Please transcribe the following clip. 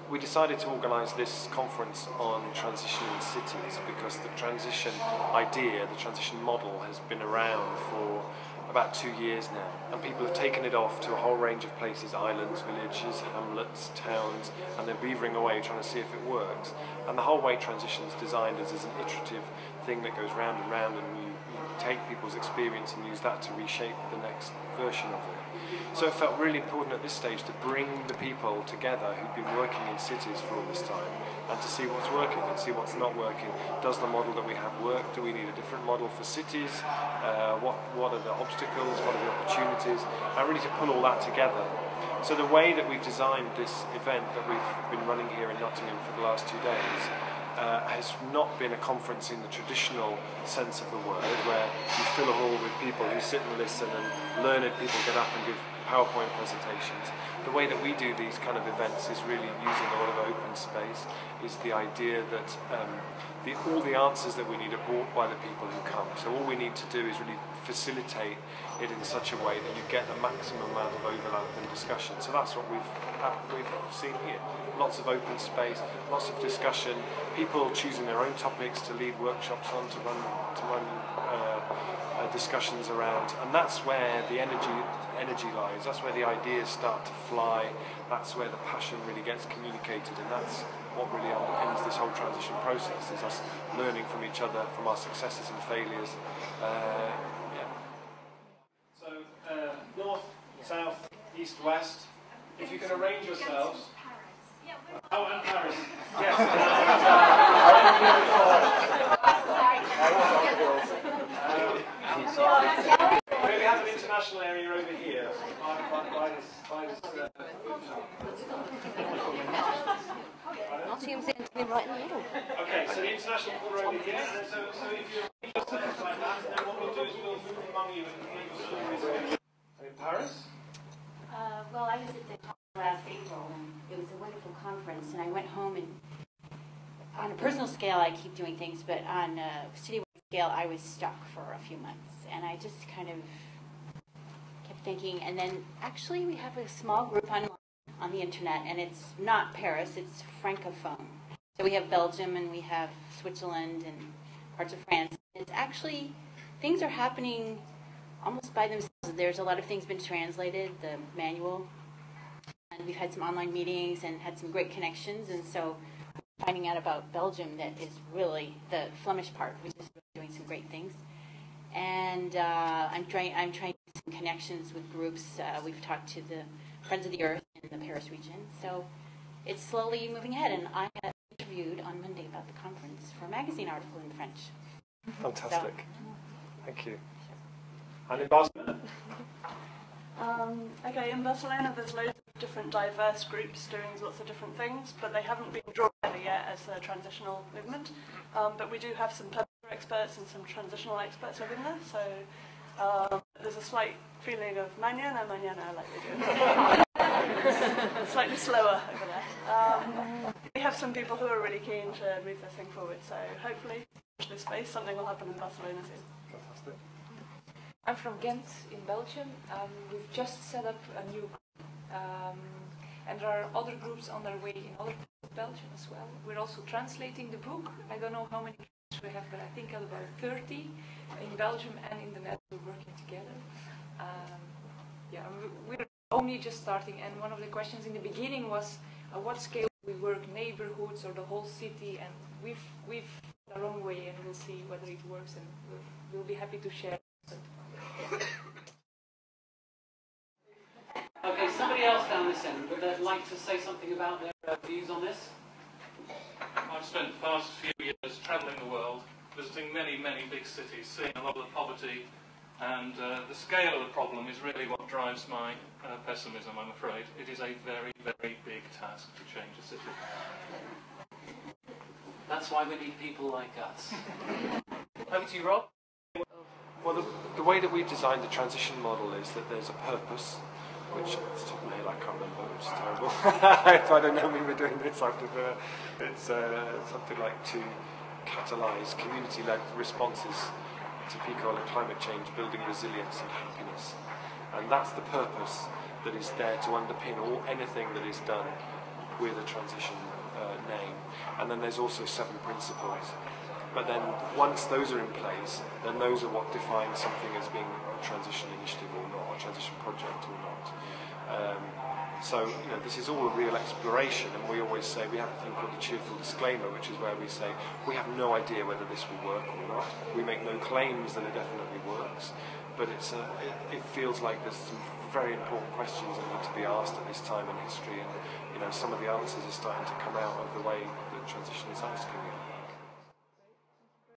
we decided to organise this conference on transition in cities because the transition idea, the transition model, has been around for about 2 years now, and people have taken it off to a whole range of places, islands, villages, hamlets, towns, and they're beavering away trying to see if it works. And the whole way transition is designed as an iterative thing that goes round and round, and you take people's experience and use that to reshape the next version of it. So it felt really important at this stage to bring the people together who've been working in cities for all this time, and to see what's working and see what's not working. Does the model that we have work? Do we need a different model for cities? What are the obstacles? What are the opportunities? And really to pull all that together. So the way that we've designed this event that we've been running here in Nottingham for the last 2 days has not been a conference in the traditional sense of the word, where you fill a hall with people who sit and listen and learned people get up and give PowerPoint presentations. The way that we do these kind of events is really using a lot of open space, is the idea that all the answers that we need are brought by the people who come. So all we need to do is really facilitate it in such a way that you get the maximum amount of overlap and discussion. So that's what we've seen here. Lots of open space, lots of discussion, people choosing their own topics to lead workshops on, to run discussions around, and that's where the energy lies. That's where the ideas start to fly. That's where the passion really gets communicated, and that's what really underpins this whole transition process, is us learning from each other, from our successes and failures. So north, south, east, west. If you can arrange yourselves. Oh, and Paris. Yes. We have an international area over here. Nottingham's right in the middle. Okay, so the international corner over here. So if you arrange yourselves like that, then what we'll do is we'll move among you and hear your stories. In Paris? Well, I was at the last April, and it was a wonderful conference, and I went home, and on a personal scale I keep doing things, but on a citywide scale I was stuck for a few months, and I just kind of kept thinking, and then actually we have a small group on the internet, and it's not Paris, it's Francophone. So we have Belgium, and we have Switzerland, and parts of France. It's actually, things are happening almost by themselves. There's a lot of things been translated, the manual, and we've had some online meetings and had some great connections, and so finding out about Belgium, that is really the Flemish part, which is really doing some great things. And I'm trying to make some connections with groups. We've talked to the Friends of the Earth in the Paris region, so it's slowly moving ahead, and I got interviewed on Monday about the conference for a magazine article in French. Fantastic. So, thank you. And in Barcelona? Okay, in Barcelona there's loads of different diverse groups doing lots of different things, but they haven't been drawn together yet as a transitional movement. But we do have some political experts and some transitional experts living there, so there's a slight feeling of mañana, like we do. Slightly slower over there. We have some people who are really keen to move this thing forward, so hopefully watch this space, something will happen in Barcelona soon. Fantastic. I'm from Ghent in Belgium. We've just set up a new group, and there are other groups on their way in other parts of Belgium as well. We're also translating the book. I don't know how many groups we have, but I think about 30 in Belgium and in the Netherlands we're working together. Yeah, we're only just starting, and one of the questions in the beginning was at what scale do we work, neighborhoods or the whole city, and we've our own way, and we'll see whether it works, and we'll be happy to share. Okay, somebody else down this end, would they like to say something about their views on this? I've spent the past few years travelling the world, visiting many, many big cities, seeing a lot of the poverty, and the scale of the problem is really what drives my pessimism, I'm afraid. It is a very, very big task to change a city. That's why we need people like us. Over to you, Rob. Well, the way that we've designed the transition model is that there's a purpose, which off the top of my head I can't remember, which is terrible. If I'd have known we were doing this, it's something like to catalyse community-led responses to peak oil and climate change, building resilience and happiness. And that's the purpose that is there to underpin anything that is done with a transition name. And then there's also 7 principles. But then once those are in place, then those are what define something as being a transition initiative or not, a transition project or not. So, you know, this is all a real exploration, and we always say we have a thing called the cheerful disclaimer, which is where we say we have no idea whether this will work or not. We make no claims that it definitely works, but it feels like there's some very important questions that need to be asked at this time in history, and you know, some of the answers are starting to come out of the way that transition is asking it.